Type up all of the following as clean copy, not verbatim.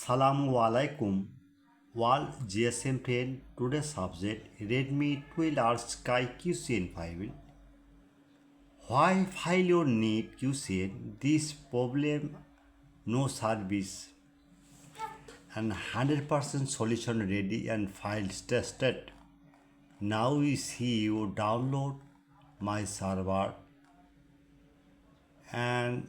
Assalamu alaikum. World GSM 10 today's subject Redmi 12R Sky QCN 5. Why failure need QCN? This problem no service and 100% solution ready and files tested. Now we see you download my server and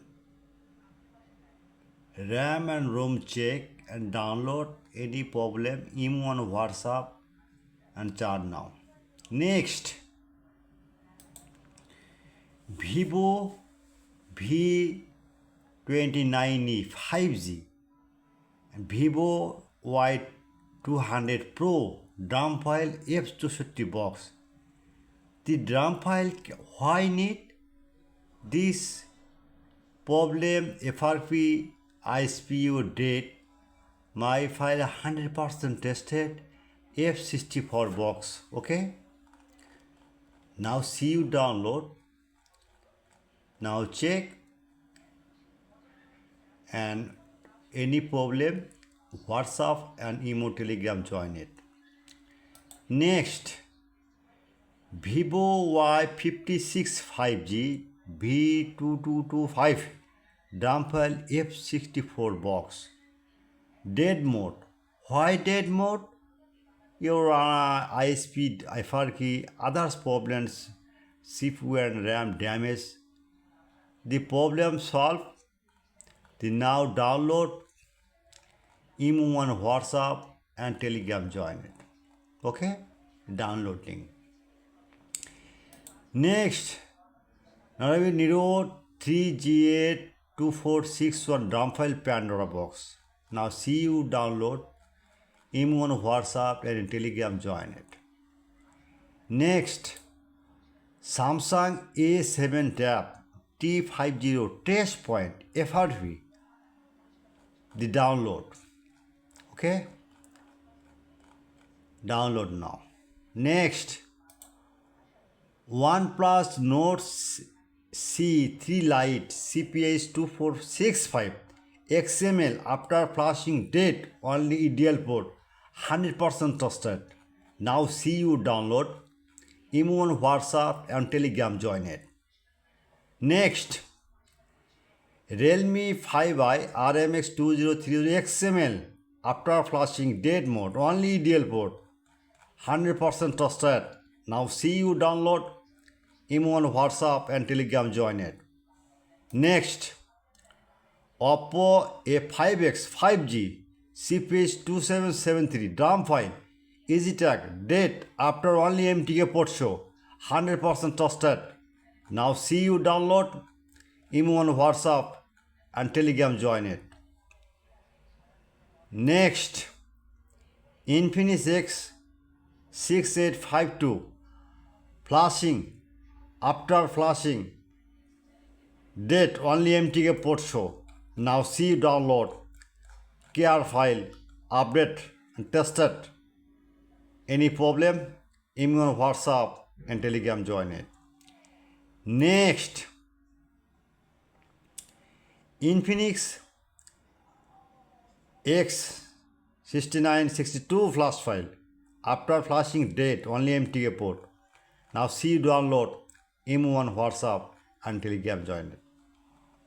RAM and ROM check and download any problem email on WhatsApp and chat now. Next, Vivo V29e 5G and Vivo Y200 Pro DRAM file F64 box. The DRAM file why need this problem FRP ISPU date my file 100% tested F64 box. Okay, now see you download, now check and any problem WhatsApp and email Telegram join it. Next, Vivo Y5X 5G V2225 DRAM file F64 box. Dead mode. Why dead mode? Your ISP, FRP, others problems, CPU and RAM damage. The problem solved. The now download email on WhatsApp and Telegram join it. Okay? Download link. Next, Naravi Niro 3G82461 DRAM file Pandora box. Now see you download email on WhatsApp and Telegram join it. Next, Samsung A7 Tab T50 test point FRP. The download. Okay? Download now. Next, OnePlus Note C3 Lite CPH2733 XML after flashing date only ideal port 100% trusted. Now see you download email on WhatsApp and Telegram join it. Next, Realme 5i RMX 2030 XML after flashing date mode only ideal port 100% trusted. Now see you download email on WhatsApp and Telegram join it. Next, Oppo A5X 5G CPH2733 DRAM file easy tag date after only MTK Prot show 100% trusted. Now see you download email on WhatsApp and Telegram join it. Next, Infinix X6852 flashing after flashing date only MTK Prot show. Now see you download care file update and tested. Any problem email on WhatsApp and Telegram join it. Next, Infinix X6962 flash file after flashing date only MTK Prot. Now see you download email on WhatsApp and Telegram join it.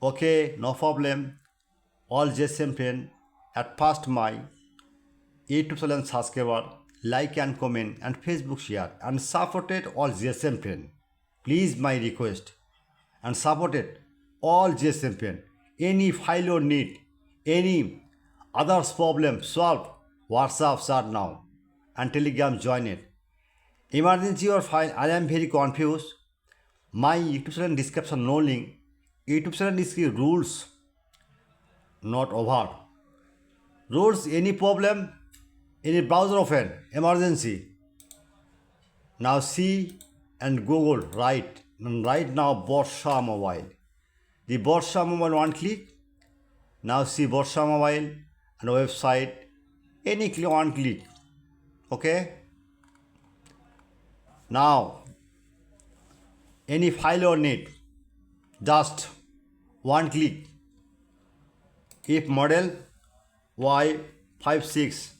Okay, no problem. All GSM friend at first my YouTube channel subscriber, like and comment and Facebook share and supported all GSM friend. Please my request and supported all GSM friend. Any file or need, any others problem solve WhatsApp chat now and Telegram join it. Emergency or file I am very confused. My YouTube channel description no link. YouTube channel is rules not over. Rules any problem any browser open emergency. Now see and Google right now Borsha Mobile. The Borsha Mobile one click. Now see Borsha Mobile and website any click one click. Okay. Now any file or need just one click. If model A5X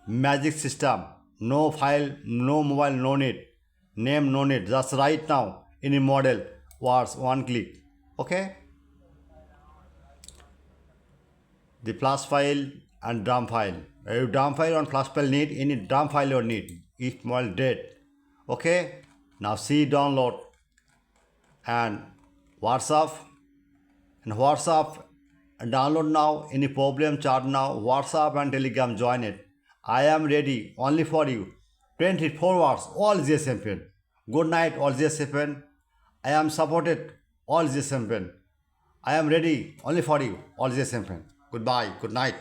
magic system. No file, no mobile, no need. Name, no need. Just right now any model was one click. Okay. The flash file and DRAM file. You DRAM file and flash file need, any DRAM file you need. Each model date. Okay. Now see download and WhatsApp and download now. Any problem chat now. WhatsApp and Telegram join it. I am ready only for you. 24 hours all GSM pen. Good night all GSM pen. I am supported all GSM pen. I am ready only for you all GSM pen. Goodbye. Good night.